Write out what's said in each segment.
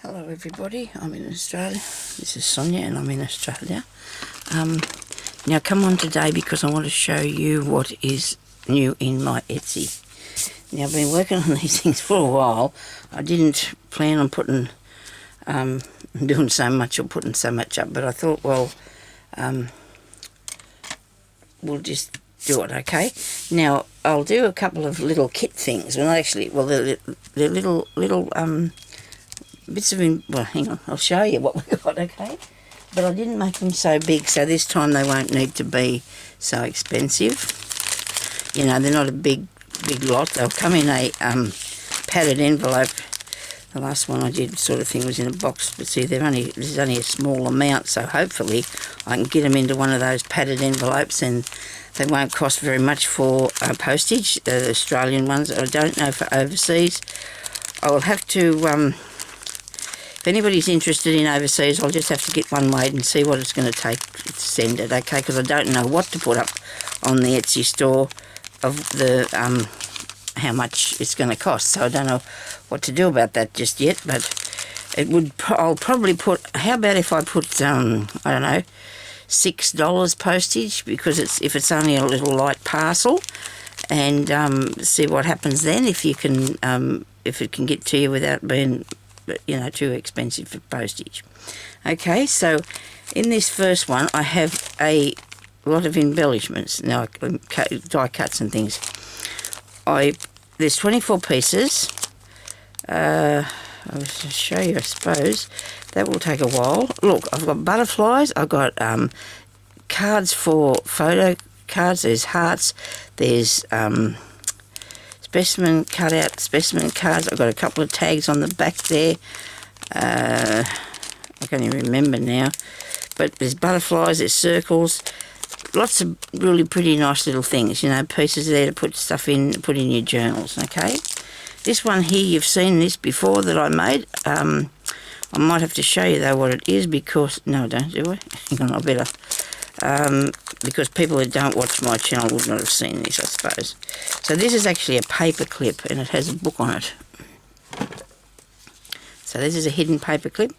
Hello everybody, I'm in Australia. This is Sonya and I'm in Australia. Now come on today because I want to show you what is new in my Etsy. Now I've been working on these things for a while. I didn't plan on doing so much or putting so much up, but I thought, well, we'll just do it, okay? Now I'll do a couple of little kit things. Well, actually, well, they're little bits of, well, hang on, I'll show you what we got, okay? But I didn't make them so big, so this time they won't need to be so expensive. You know, they're not a big lot. They'll come in a padded envelope. The last one I did sort of thing was in a box, but see, this is only a small amount, so hopefully I can get them into one of those padded envelopes and they won't cost very much for postage, the Australian ones. I don't know for overseas. I will have to... if anybody's interested in overseas, I'll just have to get one made and see what it's going to take to send it, okay? Because I don't know what to put up on the Etsy store of the how much it's going to cost. So I don't know what to do about that just yet. But it would. I'll probably put. How about if I put I don't know, $6 postage, because if it's only a little light parcel, and see what happens then if you can if it can get to you without being, you know, too expensive for postage. Okay, so in this first one I have a lot of embellishments. Now, die cuts and things. There's 24 pieces. I'll show you, I suppose. That will take a while. Look, I've got butterflies. I've got cards for photo cards. There's hearts. There's specimen cutout, specimen cards. I've got a couple of tags on the back there. I can't even remember now. But there's butterflies, there's circles, lots of really pretty nice little things, you know, pieces there to put stuff in, put in your journals, okay? This one here, you've seen this before that I made. I might have to show you though what it is because, no I don't, do I? Hang on, I better. Because people that don't watch my channel would not have seen this, I suppose. So this is actually a paper clip and it has a book on it. So this is a hidden paper clip.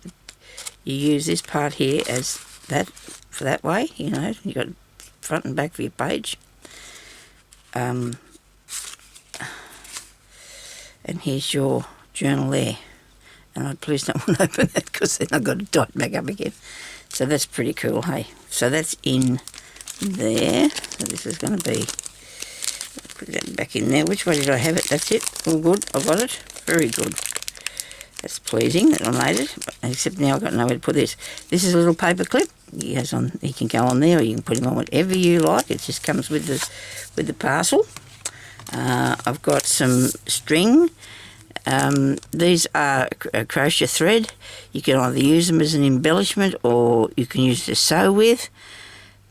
You use this part here as that, for that way, you know, you got front and back for your page. And here's your journal there. And I please don't want to open that because then I've got to tie it back up again. So that's pretty cool, hey. So that's in there. So this is going to be, put that back in there. Which way did I have it? That's it. All good. I got it. Very good. That's pleasing that I made it. Except now I've got nowhere to put this. This is a little paper clip. He can go on there, or you can put him on whatever you like. It just comes with the parcel. I've got some string. These are a crochet thread. You can either use them as an embellishment or you can use to sew with.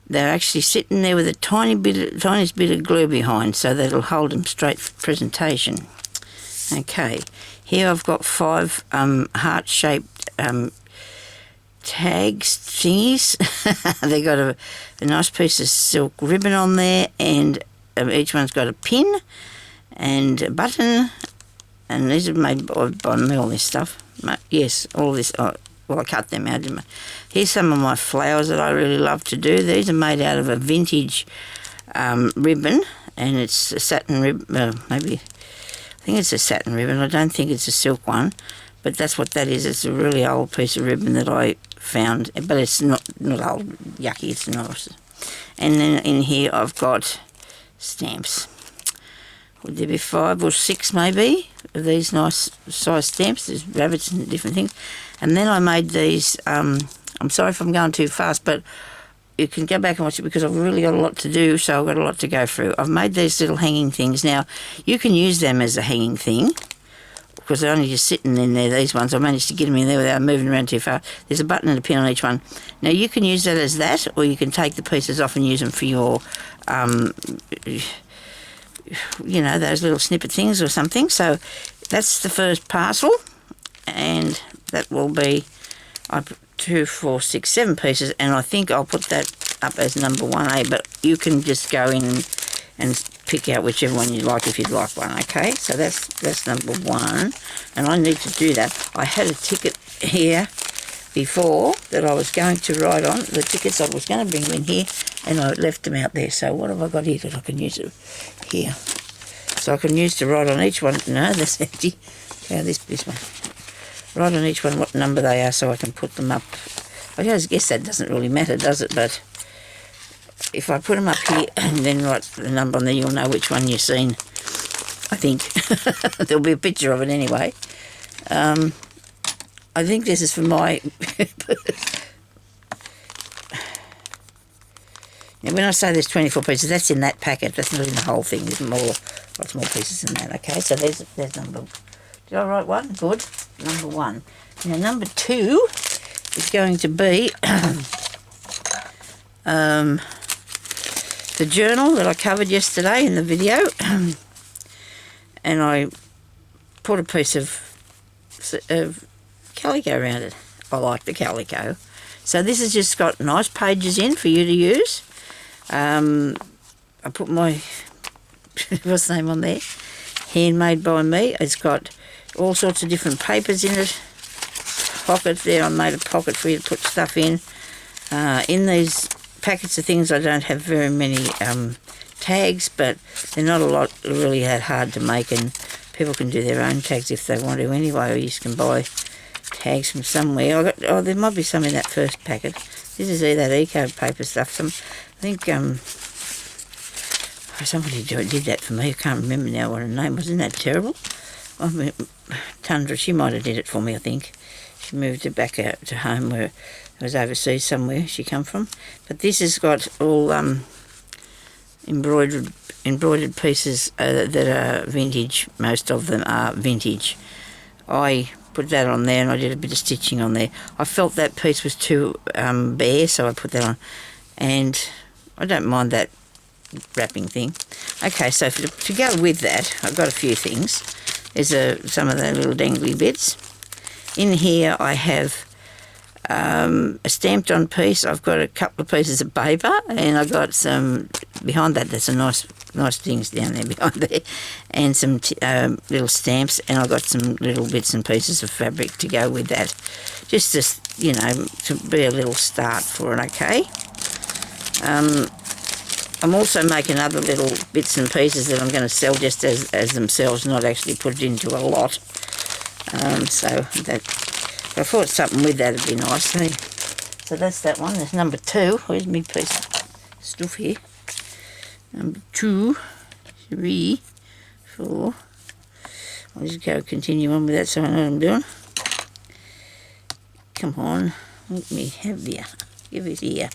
They're actually sitting there with a tiniest bit of glue behind, so that'll hold them straight for presentation. Okay, here I've got 5 heart-shaped tags thingies. They got a nice piece of silk ribbon on there, and each one's got a pin and a button. And these are made by me, all this stuff. Yes, all this. Well, I cut them out, didn't I? Here's some of my flowers that I really love to do. These are made out of a vintage ribbon, and it's a satin ribbon. Maybe, I think it's a satin ribbon. I don't think it's a silk one, but that's what that is. It's a really old piece of ribbon that I found, but it's not old, yucky. It's nice. And then in here I've got stamps. Would there be 5 or 6 maybe of these nice size stamps? There's rabbits and different things. And then I made these, I'm sorry if I'm going too fast, but you can go back and watch it because I've really got a lot to do, so I've got a lot to go through. I've made these little hanging things. Now, you can use them as a hanging thing because they're only just sitting in there, these ones. I managed to get them in there without moving around too far. There's a button and a pin on each one. Now, you can use that as that, or you can take the pieces off and use them for your... you know, those little snippet things or something. So that's the first parcel, and that will be 2, 4, 6, 7 pieces, and I think I'll put that up as number 1A, but you can just go in and pick out whichever one you like if you'd like one, okay? So that's number 1, and I need to do that. I had a ticket here before that I was going to write on, the tickets I was going to bring in here, and I left them out there. So what have I got here that I can use it here? So I can use to write on each one. No, that's empty. Yeah, this one. Write on each one what number they are so I can put them up. I guess that doesn't really matter, does it? But if I put them up here and then write the number on there, you'll know which one you've seen, I think. There'll be a picture of it anyway. I think this is for my... Now, when I say there's 24 pieces, that's in that packet. That's not in the whole thing. There's lots more pieces than that, okay? So there's number... Did I write 1? Good. Number 1. Now, number 2 is going to be the journal that I covered yesterday in the video. And I put a piece of calico around it. I like the calico. So this has just got nice pages in for you to use. I put my what's the name on there? Handmade by me. It's got all sorts of different papers in it. Pocket there. I made a pocket for you to put stuff in. In these packets of things, I don't have very many tags, but they're not a lot really that hard to make, and people can do their own tags if they want to anyway, or you can buy tags from somewhere. There might be some in that first packet. This is that eco paper stuff. I think somebody did that for me. I can't remember now what her name was. Isn't that terrible? I mean, Tundra, she might have did it for me, I think. She moved it back out to home where it was overseas somewhere she come from. But this has got all embroidered pieces that are vintage. Most of them are vintage. I put that on there and I did a bit of stitching on there. I felt that piece was too bare, so I put that on. And I don't mind that wrapping thing. Okay, so to go with that, I've got a few things. There's some of the little dangly bits. In here I have a stamped on piece. I've got a couple of pieces of paper, and I've got some, behind that there's some nice things down there behind there, and some little stamps, and I've got some little bits and pieces of fabric to go with that, just to, you know, to be a little start for it, okay? I'm also making other little bits and pieces that I'm going to sell just as themselves, not actually put it into a lot. So that, but I thought something with that would be nice. So that's that one. There's number 2. Where's my piece of stuff here? Number 2, 3, 4. I'll just go continue on with that so I know what I'm doing. Come on, let me have you. Give it here.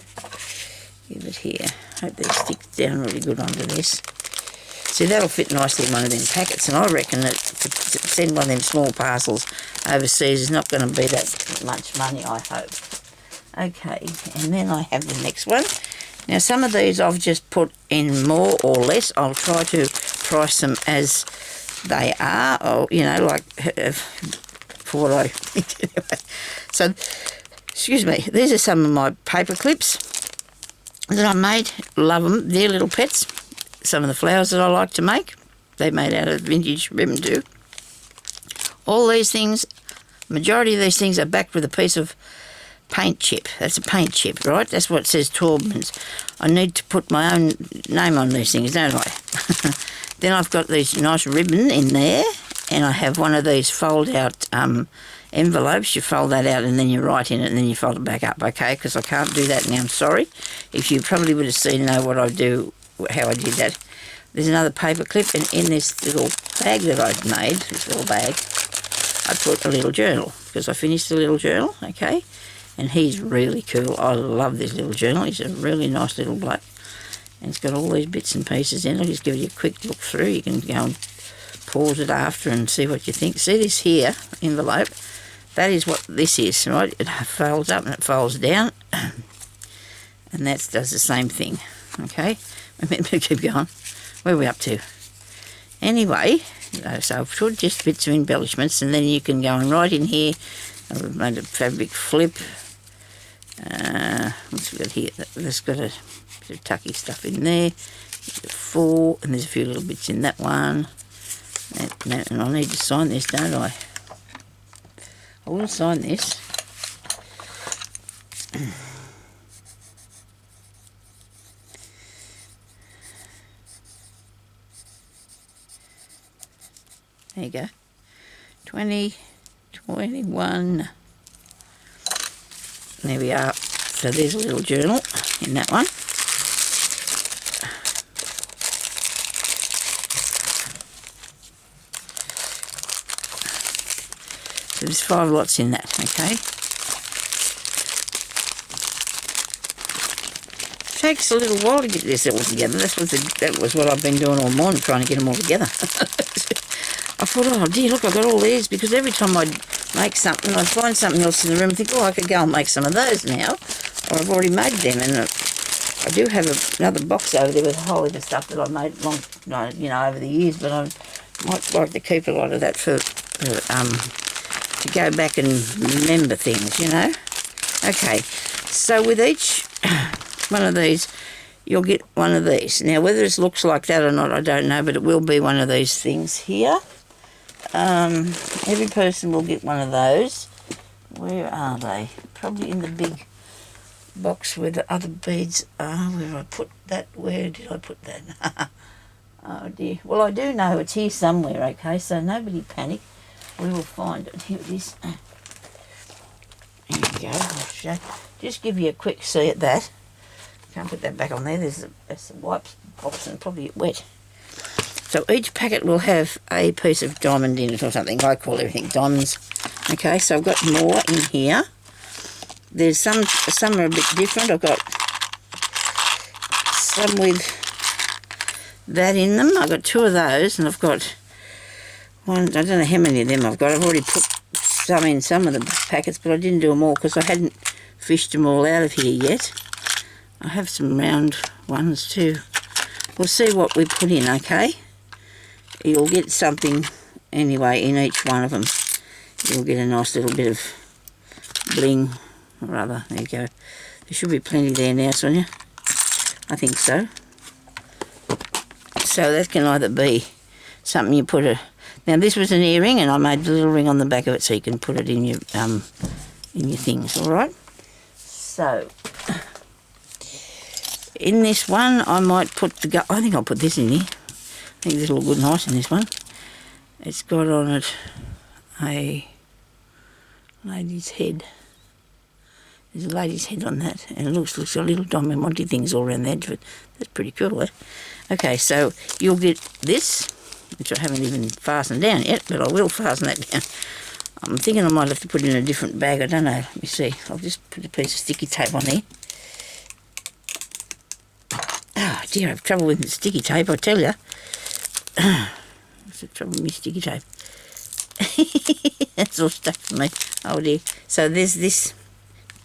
Give it here. Hope that sticks down really good onto this. See, that'll fit nicely in one of them packets, and I reckon that to send one of them small parcels overseas is not going to be that much money, I hope. Okay, and then I have the next one. Now, some of these I've just put in more or less. I'll try to price them as they are, or, you know, like for what I think anyway. So, excuse me, these are some of my paper clips that I made. Love them. They're little pets. Some of the flowers that I like to make, they're made out of vintage ribbon too. All these things, majority of these things are backed with a piece of paint chip. That's a paint chip, right? That's what says Taubman's. I need to put my own name on these things, don't I? Then I've got these nice ribbon in there, and I have one of these fold-out envelopes. You fold that out and then you write in it and then you fold it back up, okay? Because I can't do that now, I'm sorry. If you probably would have seen what I do, how I did that. There's another paper clip, and in this little bag that I've made, this little bag, I put a little journal, because I finished the little journal, okay? And he's really cool. I love this little journal. He's a really nice little bloke. And it's got all these bits and pieces in it. I'll just give you a quick look through. You can go and pause it after and see what you think. See this here envelope? That is what this is, right? It folds up and it folds down. And that does the same thing, okay? I better keep going. Where are we up to? Anyway, so I've put just bits of embellishments, and then you can go and write in here. I've made a fabric flip. What's we got here? That's got a bit of tucky stuff in there. 4, and there's a few little bits in that one. And I need to sign this, don't I? I will sign this. There you go. 20, 21. There we are. So there's a little journal in that one. So there's 5 lots in that, okay? It takes a little while to get this all together. That was what I've been doing all morning, trying to get them all together. I thought, oh dear, look, I've got all these, because every time I'd make something, I'd find something else in the room and think, oh, I could go and make some of those now. Or I've already made them, and I do have another box over there with a whole heap of stuff that I've made over the years, but I might like to keep a lot of that for to go back and remember things, Okay, so with each one of these, you'll get one of these. Now, whether it looks like that or not, I don't know, but it will be one of these things here. Every person will get one of those. Where are they? Probably in the big box where the other beads are. Where did I put that? Where did I put that? Oh dear. Well, I do know it's here somewhere, okay, so nobody panic. We will find it. Here it is. Here we go. I'll just give you a quick see at that. Can't put that back on there. There's some wipes pops and probably get wet. So each packet will have a piece of diamond in it or something. I call everything diamonds. Okay, so I've got more in here. There's some are a bit different. I've got some with that in them. I've got 2 of those, and I've got one. I don't know how many of them I've got. I've already put some in some of the packets, but I didn't do them all because I hadn't fished them all out of here yet. I have some round ones too. We'll see what we put in, okay? You'll get something anyway in each one of them. You'll get a nice little bit of bling, or other. There you go. There should be plenty there now, Sonia. I think so. So that can either be something you put Now this was an earring, and I made a little ring on the back of it so you can put it in your things. All right. So in this one, I might put I think I'll put this in here. I think this will look good nice in this one. It's got on it a lady's head. There's a lady's head on that, and it looks a little Diamond Monty things all around the edge of it. That's pretty cool, eh? Okay, so you'll get this, which I haven't even fastened down yet, but I will fasten that down. I'm thinking I might have to put it in a different bag. I don't know. Let me see. I'll just put a piece of sticky tape on there. Oh dear, I have trouble with sticky tape, I tell you. What's the trouble with me sticky tape? That's all stuck to me. Oh dear. So there's this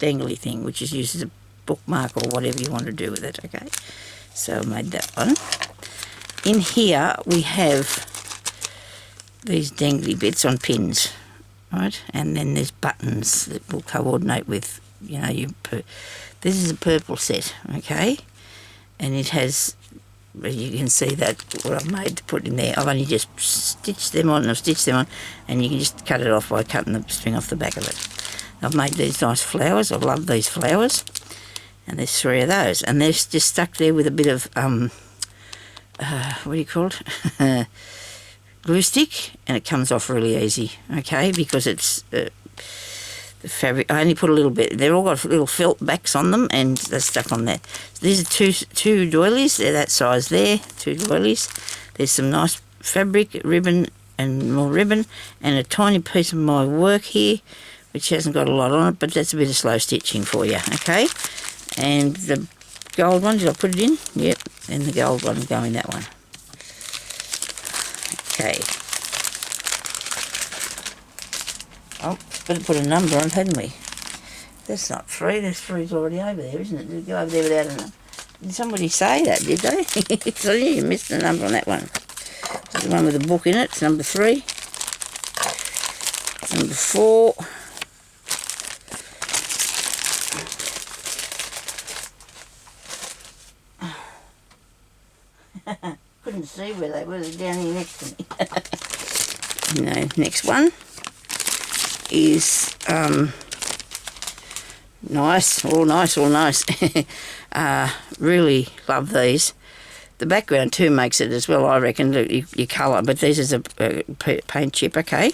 dangly thing, which is used as a bookmark or whatever you want to do with it, okay? So I made that one. In here we have these dangly bits on pins, right? And then there's buttons that will coordinate with, this is a purple set, okay? And it has, you can see that what I've made to put in there. I've only just stitched them on, and you can just cut it off by cutting the string off the back of it. I've made these nice flowers. I love these flowers. And there's 3 of those. And they're just stuck there with a bit of, what do you call it? Glue stick. And it comes off really easy, okay? Because it's the fabric. I only put a little bit. They've all got little felt backs on them, and they're stuck on that. So these are two doilies. They're that size there, 2 doilies. There's some nice fabric, ribbon, and more ribbon, and a tiny piece of my work here, which hasn't got a lot on it, but that's a bit of slow stitching for you, okay? And the gold one, did I put it in? Yep, and the gold one will go in that one. Okay. Oh, better put a number on, hadn't we? That's not 3, there's 3's already over there, isn't it? Did it go over there without a number? Did somebody say that, did they? So you missed the number on that one. That's the one with the book in it, it's number 3. Number 4. see where they were. They're down here next to me. No, next one is nice, all nice, all nice. Really love these. The background too makes it as well, I reckon, your colour. But this is a paint chip, okay?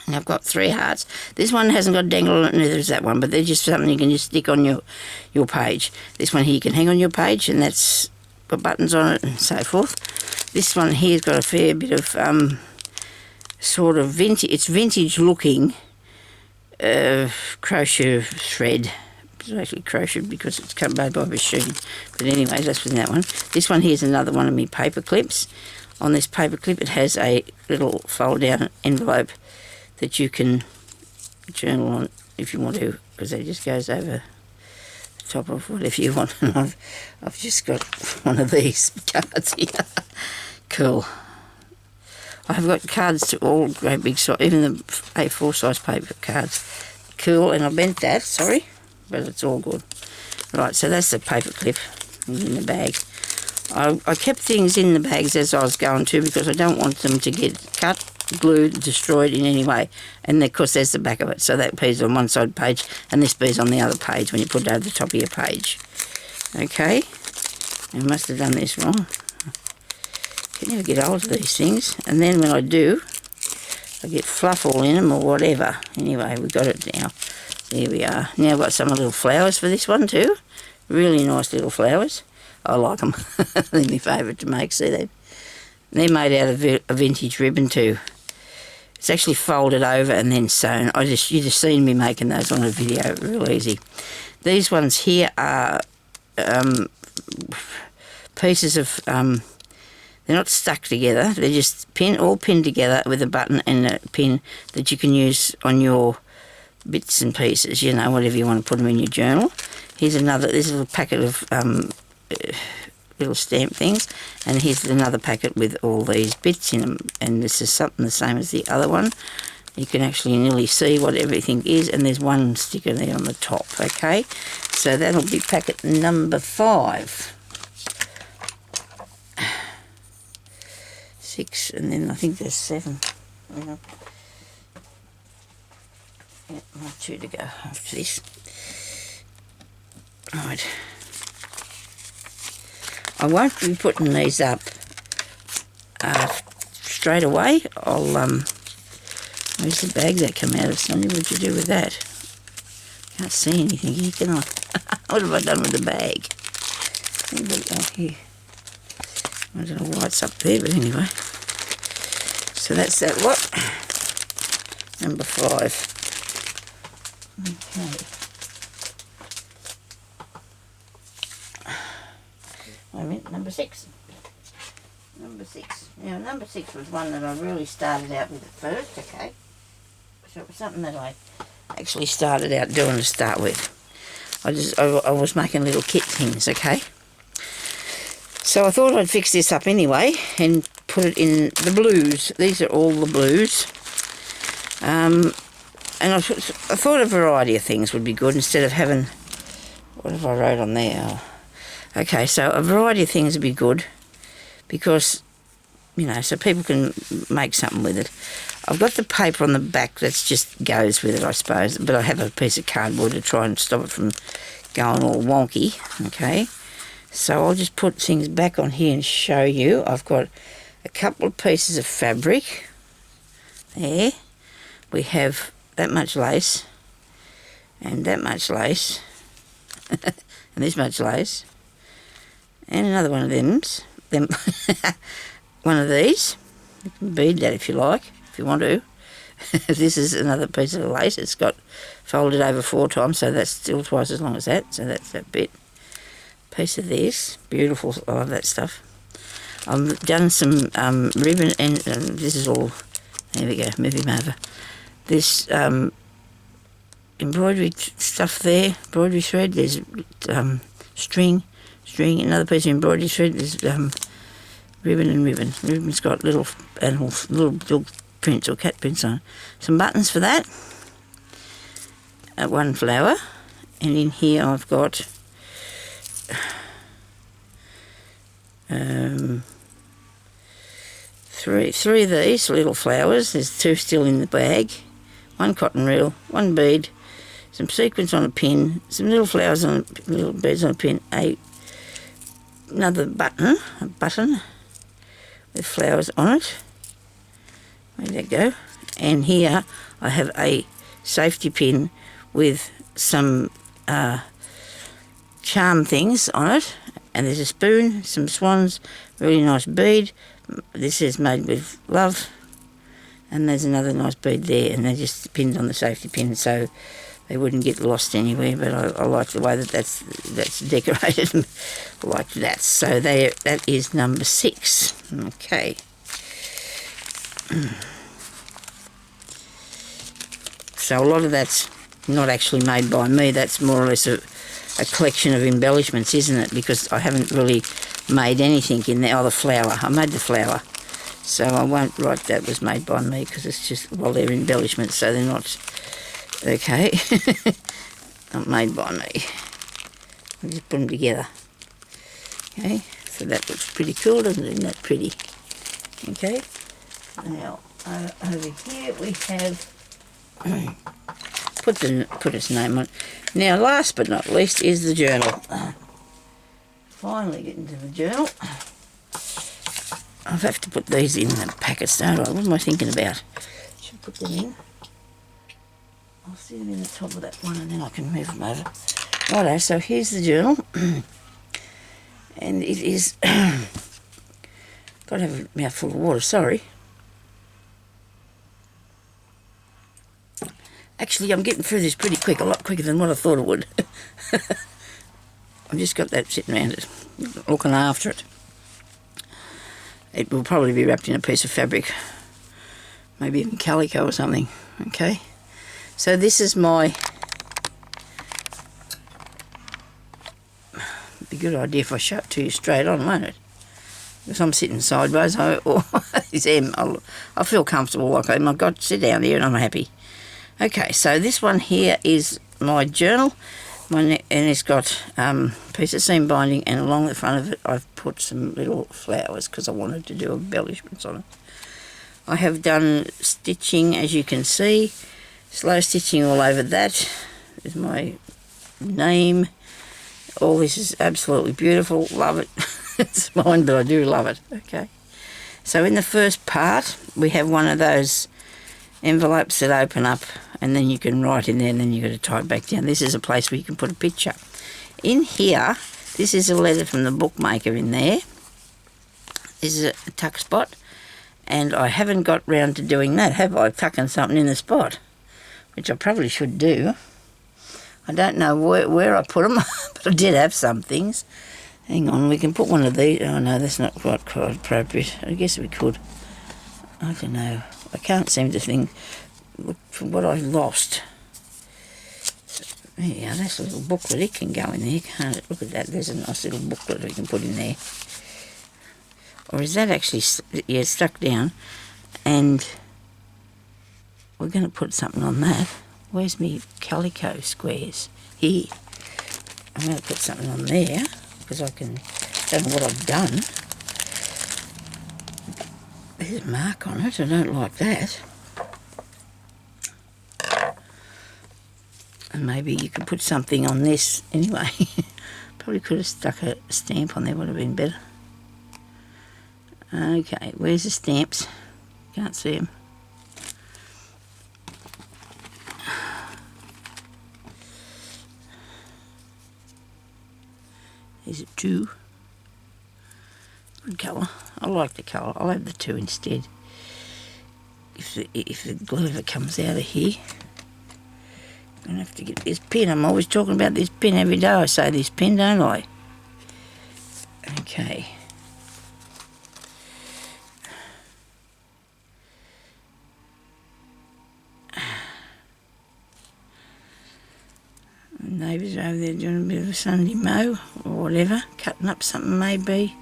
And I've got 3 hearts. This one hasn't got a dangle on it, neither is that one, but they're just something you can just stick on your page. This one here you can hang on your page, and that's got buttons on it and so forth. This one here's got a fair bit of sort of vintage, it's vintage looking crochet thread. It's actually crocheted because it's cut made by machine. But anyway, that's in that one. This one here's another one of my paper clips. On this paper clip it has a little fold down envelope that you can journal on if you want to, because it just goes over the top of whatever you want. And I've just got one of these cards here. Cool. I've got cards to all great big size, even the A4 size paper cards. Cool, and I bent that, sorry, but it's all good. Right, so that's the paper clip in the bag. I kept things in the bags as I was going to, because I don't want them to get cut, glued, destroyed in any way. And of course there's the back of it, so that piece on one side page and this piece on the other page when you put it over the top of your page. Okay, I must have done this wrong. I can never get hold of these things, and then when I do, I get fluff all in them or whatever. Anyway, we've got it now. There we are. Now I've got some little flowers for this one too. Really nice little flowers. I like them. They're my favourite to make. See, they're made out of a vintage ribbon too. It's actually folded over and then sewn. You just seen me making those on a video, real easy. These ones here are pieces of, they're not stuck together, they're just all pinned together with a button and a pin that you can use on your bits and pieces, you know, whatever you want to put them in your journal. Here's a little packet of little stamp things, and here's another packet with all these bits in them, and this is something the same as the other one. You can actually nearly see what everything is, and there's one sticker there on the top. Okay, so that'll be packet number 5. 6, and then I think there's 7. Yeah, 2 to go after this. Right. I won't be putting these up straight away. Where's the bag that come out of, Sonya? What'd you do with that? Can't see anything here, can I? What have I done with the bag? Here. I don't know why it's up there, but anyway. So that's that lot. Number 5. Okay. I meant number 6. Number 6. Now, number 6 was one that I really started out with at first, okay? So it was something that I actually started out doing to start with. I was making little kit things, okay? So I thought I'd fix this up anyway and put it in the blues. These are all the blues. And I thought a variety of things would be good instead of having... What have I wrote on there? Okay, so a variety of things would be good because, you know, so people can make something with it. I've got the paper on the back that just goes with it, I suppose, but I have a piece of cardboard to try and stop it from going all wonky, okay? So I'll just put things back on here and show you. I've got a couple of pieces of fabric there. We have that much lace and that much lace and this much lace and another one of them one of these. You can bead that if you like, if you want to. This is another piece of lace. It's got folded over 4 times, so that's still twice as long as that. So that's that bit. Piece of this, beautiful. I love that stuff. I've done some ribbon, and this is all. There we go. Move him over. This embroidery stuff there, embroidery thread. There's string. Another piece of embroidery thread. There's ribbon and ribbon. Ribbon's got little animals, little prints or cat prints on. Some buttons for that. One flower, and in here I've got three of these little flowers. There's 2 still in the bag. 1 cotton reel, 1 bead, some sequins on a pin, some little flowers on little beads on a pin, another button with flowers on it. Where'd that go? And here I have a safety pin with some charm things on it, and there's a spoon, some swans, really nice bead. This is made with love, and there's another nice bead there, and they're just pinned on the safety pin so they wouldn't get lost anywhere. But I like the way that's decorated like that. So that is number 6. Okay. So a lot of that's not actually made by me. That's more or less a collection of embellishments, isn't it? Because I haven't really made anything in there. Oh, the flower. I made the flower. So I won't write that was made by me because it's just, well, they're embellishments, so they're not, okay, not made by me. I just put them together. Okay, so that looks pretty cool, doesn't it? Isn't that pretty? Okay, now over here we have, put its name on. Now, last but not least is the journal. Finally getting to the journal. I'll have to put these in the packets, don't I? What am I thinking about? Should put them in. I'll see them in the top of that one and then I can move them over. Righto, so here's the journal. And it is... got to have a mouthful of water, sorry. Actually, I'm getting through this pretty quick, a lot quicker than what I thought it would. I've just got that sitting around it, looking after it. It will probably be wrapped in a piece of fabric, maybe even calico or something, okay? So this is my... It'd be a good idea if I show it to you straight on, won't it? Because I'm sitting sideways, or is M. I feel comfortable like I've got to sit down here and I'm happy. Okay, so this one here is my journal, and it's got a piece of seam binding, and along the front of it I've put some little flowers because I wanted to do embellishments on it. I have done stitching, as you can see, slow stitching all over that. There's my name. All this is absolutely beautiful, love it. It's mine, but I do love it. Okay, so in the first part we have one of those envelopes that open up and then you can write in there and then you've got to tie it back down. This is a place where you can put a picture. In here, this is a letter from the bookmaker in there. This is a tuck spot, and I haven't got round to doing that, have I? Tucking something in the spot, which I probably should do. I don't know where I put them, but I did have some things. Hang on, we can put one of these. Oh no, that's not quite appropriate. I guess we could. I don't know. I can't seem to think from what I lost. There you go, that's a little booklet. It can go in there, can't it? Look at that. There's a nice little booklet we can put in there. Or is that actually, yeah, stuck down? And we're going to put something on that. Where's me calico squares? Here. I'm going to put something on there because I don't know what I've done. There's a mark on it. I don't like that. And maybe you could put something on this anyway. Probably could have stuck a stamp on there, would have been better. Okay, where's the stamps? Can't see them. There's a 2. Good colour. I like the colour. I'll have the 2 instead. If the glue ever comes out of here, I'm going to have to get this pin. I'm always talking about this pin every day. I say this pin, don't I? Okay. Neighbours over there doing a bit of a Sunday mow or whatever, cutting up something maybe.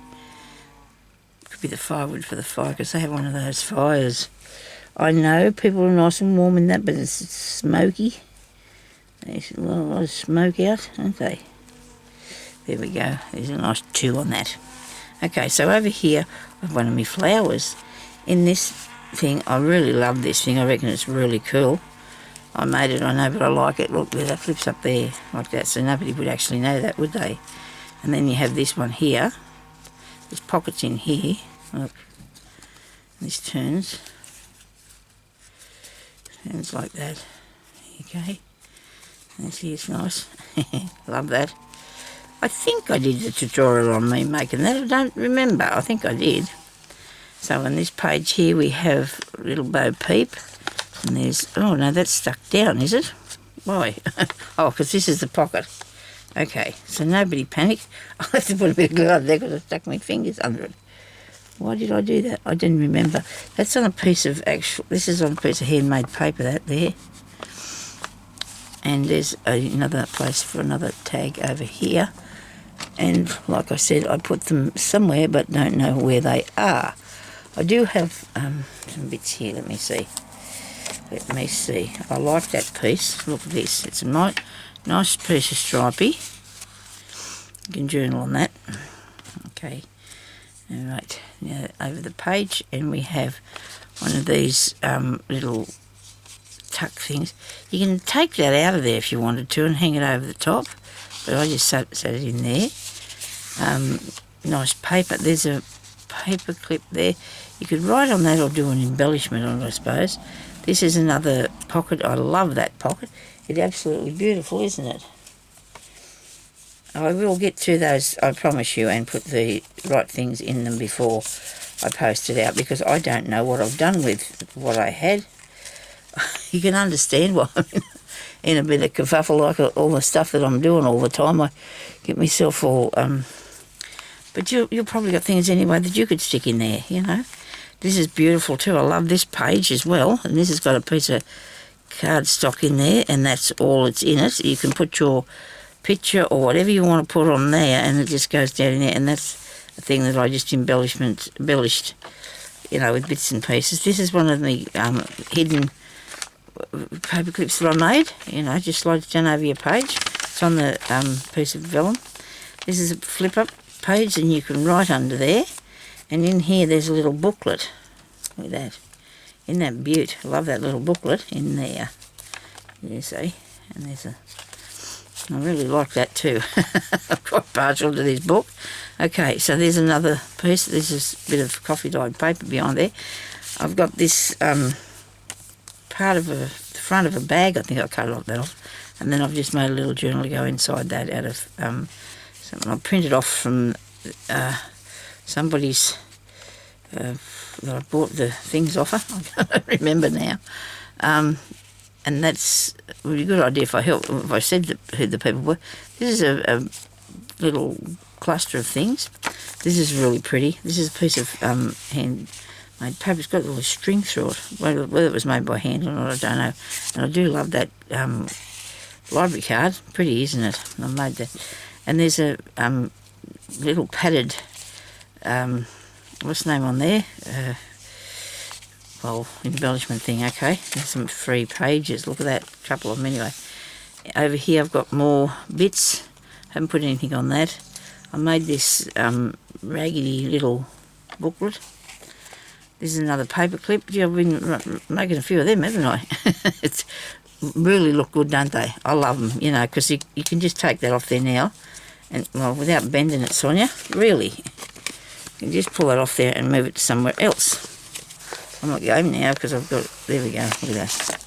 Could be the firewood for the fire because they have one of those fires. I know people are nice and warm in that, but it's smoky. There's a lot of smoke out, aren't they? There we go. There's a nice 2 on that. Okay, so over here I have one of my flowers, in this thing. I really love this thing. I reckon it's really cool. I made it, I know, but I like it. Look, there, that flips up there like that, so nobody would actually know that, would they? And then you have this one here. There's pockets in here. Look, this turns like that. Okay, and see, it's nice. Love that. I think I did the tutorial on me making that. I don't remember. I think I did. So on this page here we have a little Bo Peep. And there's, oh no, that's stuck down, is it? Why? Oh, because this is the pocket. Okay, so nobody panic. I have to put a bit of glue on there because I stuck my fingers under it. Why did I do that? I didn't remember. That's on a piece of this is on a piece of handmade paper, that there. And there's another place for another tag over here. And like I said, I put them somewhere but don't know where they are. I do have some bits here, let me see. Let me see. I like that piece. Look at this. It's a nice piece of stripey. You can journal on that. Okay. All right. Now over the page, and we have one of these little tuck things. You can take that out of there if you wanted to and hang it over the top. But I just set it in there. Nice paper. There's a paper clip there. You could write on that or do an embellishment on it, I suppose. This is another pocket. I love that pocket. It's absolutely beautiful, isn't it? I will get to those, I promise you, and put the right things in them before I post it out, because I don't know what I've done with what I had. You can understand why I'm in a bit of kerfuffle, like all the stuff that I'm doing all the time. I get myself all... but you've probably got things anyway that you could stick in there, you know. This is beautiful too. I love this page as well. And this has got a piece of cardstock in there, and that's all it's in it. You can put your picture or whatever you want to put on there, and it just goes down in there. And that's a thing that I just embellished, you know, with bits and pieces. This is one of the hidden paper clips that I made. You know, just slide it down over your page. It's on the piece of vellum. This is a flip-up page, and you can write under there. And in here there's a little booklet. Look at that. Isn't that beaut? I love that little booklet in there. You see? And there's a... I really like that too. I'm quite partial to this book. Okay, so there's another piece. This is a bit of coffee-dyed paper behind there. I've got this part of the front of a bag. I think I cut all that off. And then I've just made a little journal to go inside that out of something I printed off from... somebody's that I bought the things off her. I don't remember now. And that's a really good idea if I said who the people were. This is a little cluster of things. This is really pretty. This is a piece of handmade paper. It's got a little string through it. Whether it was made by hand or not, I don't know. And I do love that library card. Pretty, isn't it? I made that. And there's a little padded... what's the name on there? Well, embellishment thing, okay. There's some free pages. Look at that, a couple of them anyway. Over here I've got more bits. Haven't put anything on that. I made this raggedy little booklet. This is another paper clip. Gee, I've been making a few of them, haven't I? It's really look good, don't they? I love them, you know, because you can just take that off there now. And, well, without bending it, Sonya, really. You can just pull that off there and move it to somewhere else. I'm not going now because I've got... There we go. Look at that.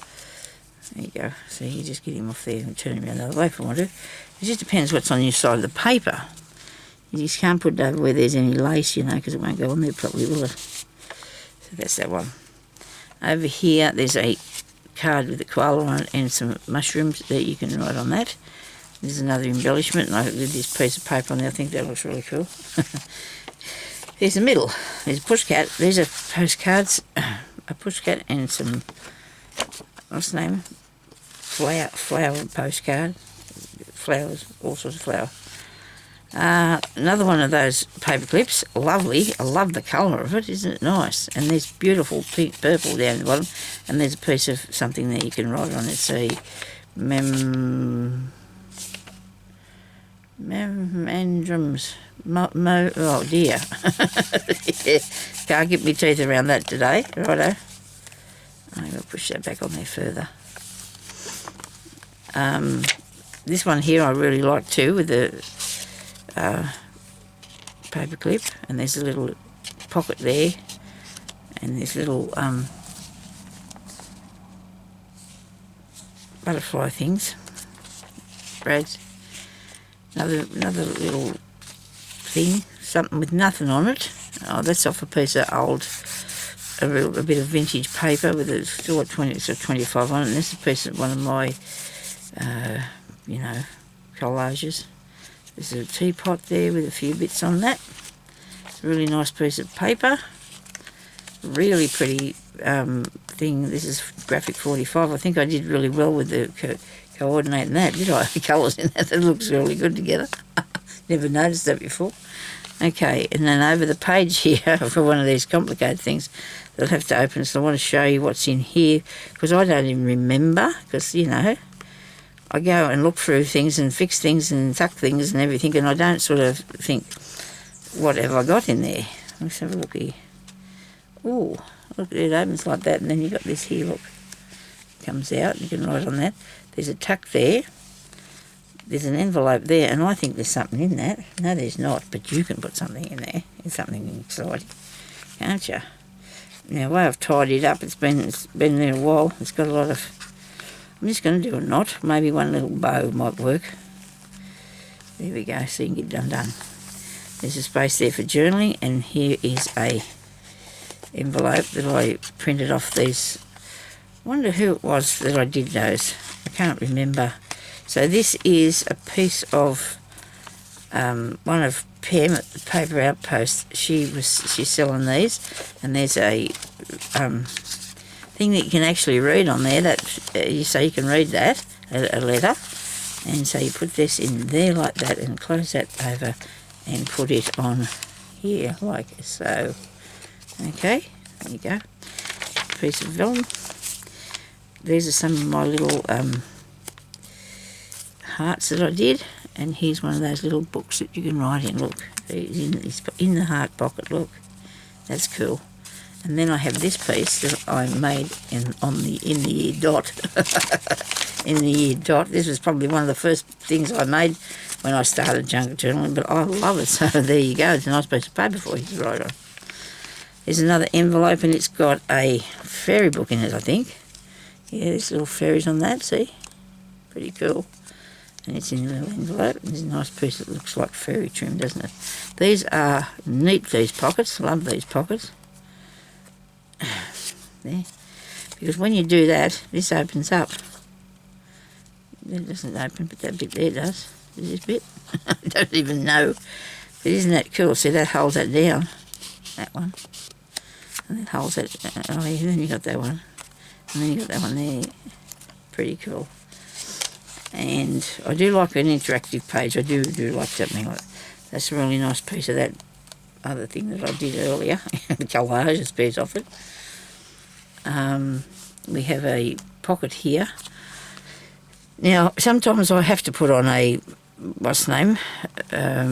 There you go. So you just get him off there and turn him around the other way if I want to. It just depends what's on your side of the paper. You just can't put it over where there's any lace, you know, because it won't go on there properly, will it? So that's that one. Over here, there's a card with a koala on it and some mushrooms that you can write on that. There's another embellishment, and I did this piece of paper on there. I think that looks really cool. There's the middle. There's a pushcat. There's a postcards, a pushcat and some, what's the name? Flower postcard. Flowers, all sorts of flower. Another one of those paper clips. Lovely. I love the colour of it. Isn't it nice? And there's beautiful pink purple down the bottom. And there's a piece of something that you can write on. It's a Memorandums. Oh dear. Yeah, can't get my teeth around that today. Righto. I'm going to push that back on there further. This one here I really like too, with the paper clip, and there's a little pocket there, and this little butterfly things. Brad's another little thing, something with nothing on it. Oh, that's off a piece of old, a bit of vintage paper with a still at 20, so 25 on it. And this is a piece of one of my, you know, collages. There's a teapot there with a few bits on that. It's a really nice piece of paper. Really pretty thing. This is graphic 45. I think I did really well with the coordinating that, did I? The colours in that. That looks really good together. Never noticed that before. Okay, and then over the page here for one of these complicated things, they'll have to open. So I want to show you what's in here, because I don't even remember, because, you know, I go and look through things and fix things and tuck things and everything, and I don't sort of think, what have I got in there? Let's have a look here. Ooh, look, it opens like that, and then you've got this here, look. Comes out, you can write on that. There's a tuck there. There's an envelope there, and I think there's something in that. No, there's not, but you can put something in there. It's something exciting, can't you? Now, the way I've tidied it up, it's been there a while. It's got a lot of... I'm just going to do a knot. Maybe one little bow might work. There we go, so you can get it undone. There's a space there for journaling, and here is a envelope that I printed off these. I wonder who it was that I did those. I can't remember. So this is a piece of one of Pam at the Paper Outpost. She's selling these, and there's a thing that you can actually read on there. That so you can read that, a letter, and so you put this in there like that, and close that over, and put it on here like so. Okay, there you go. Piece of vellum. These are some of my little hearts that I did, and here's one of those little books that you can write in. Look, it's in the heart pocket. Look, that's cool. And then I have this piece that I made in the year dot. In the year dot. This was probably one of the first things I made when I started junk journaling, but I love it. So there you go. It's a nice piece of paper for you to write on. There's another envelope, and it's got a fairy book in it, I think. Yeah, there's little fairies on that, see? Pretty cool. And it's in a little envelope. There's a nice piece that looks like fairy trim, doesn't it? These are neat, these pockets. Love these pockets. There. Because when you do that, this opens up. It doesn't open, but that bit there does. This bit. I don't even know. But isn't that cool? See, that holds that down. That one. And then holds that. Oh, yeah, then you got that one. And then you got that one there. Pretty cool. And I do like an interactive page. I do like something like that. That's a really nice piece of that other thing that I did earlier. The collage is piece off it. We have a pocket here. Now, sometimes I have to put on a, what's the name,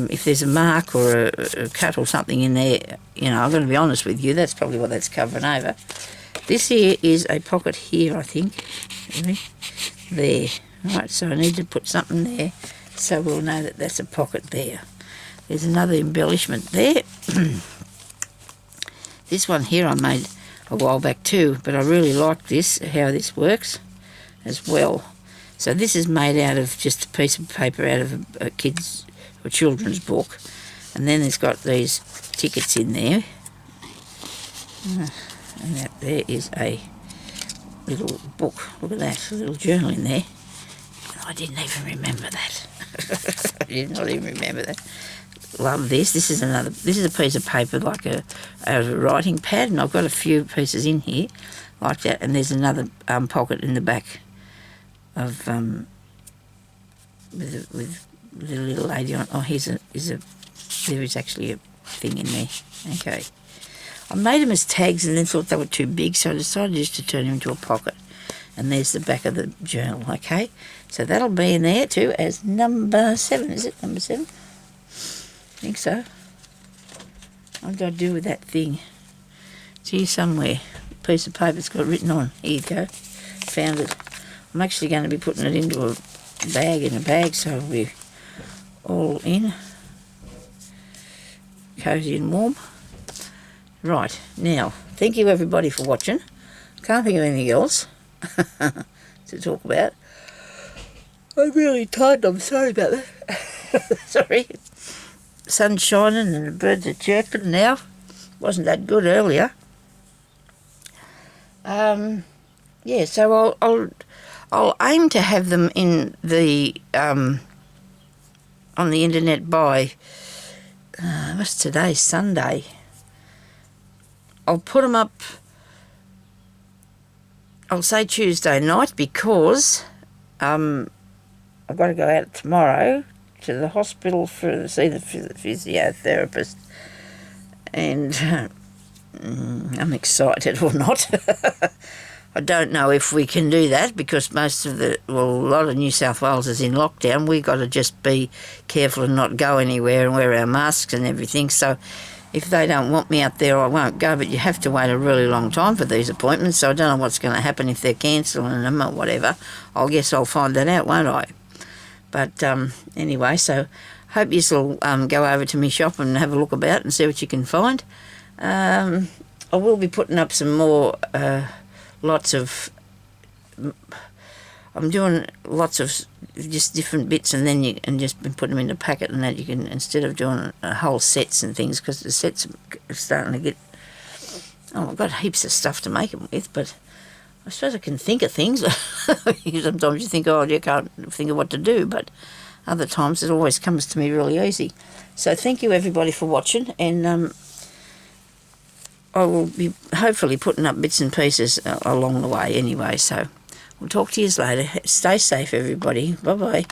if there's a mark or a cut or something in there, you know, I'm going to be honest with you, that's probably what that's covering over. This here is a pocket here, I think. There. Right, so I need to put something there so we'll know that that's a pocket there. There's another embellishment there. This one here I made a while back too, but I really like this, how this works as well. So this is made out of just a piece of paper out of a kid's or children's book, and then it's got these tickets in there, and that there is a little book. Look at that, a little journal in there. I didn't even remember that. I did not even remember that. Love this. This is another. This is a piece of paper like a writing pad, and I've got a few pieces in here like that. And there's another pocket in the back of with the little lady on. Oh, there is actually a thing in there. Okay. I made them as tags and then thought they were too big, so I decided just to turn them into a pocket. And there's the back of the journal, okay? So that'll be in there too as number 7, is it? Number 7? I think so. What did I do with that thing? It's here somewhere. A piece of paper it's got written on. Here you go. Found it. I'm actually going to be putting it into a bag, so it'll be all in. Cosy and warm. Right, now, thank you everybody for watching. Can't think of anything else to talk about. I'm really tired, I'm sorry about that. Sorry. Sun's shining and the birds are chirping now. Wasn't that good earlier. Yeah, so I'll aim to have them in the on the internet by what's today? Sunday. I'll put them up. I'll say Tuesday night because I've got to go out tomorrow to the hospital to see the physiotherapist, and I'm excited or not. I don't know if we can do that because a lot of New South Wales is in lockdown. We've got to just be careful and not go anywhere and wear our masks and everything. So if they don't want me out there, I won't go, but you have to wait a really long time for these appointments, so I don't know what's going to happen if they're cancelling them or whatever. I guess I'll find that out, won't I? But anyway, so hope you'll go over to my shop and have a look about and see what you can find. I will be putting up some more... I'm doing lots of just different bits, and then just been putting them in a packet, and that you can, instead of doing whole sets and things, because the sets are starting to get, I've got heaps of stuff to make them with, but I suppose I can think of things. Sometimes you think, you can't think of what to do, but other times it always comes to me really easy. So thank you everybody for watching, and I will be hopefully putting up bits and pieces along the way anyway, so we'll talk to you later. Stay safe, everybody. Bye-bye.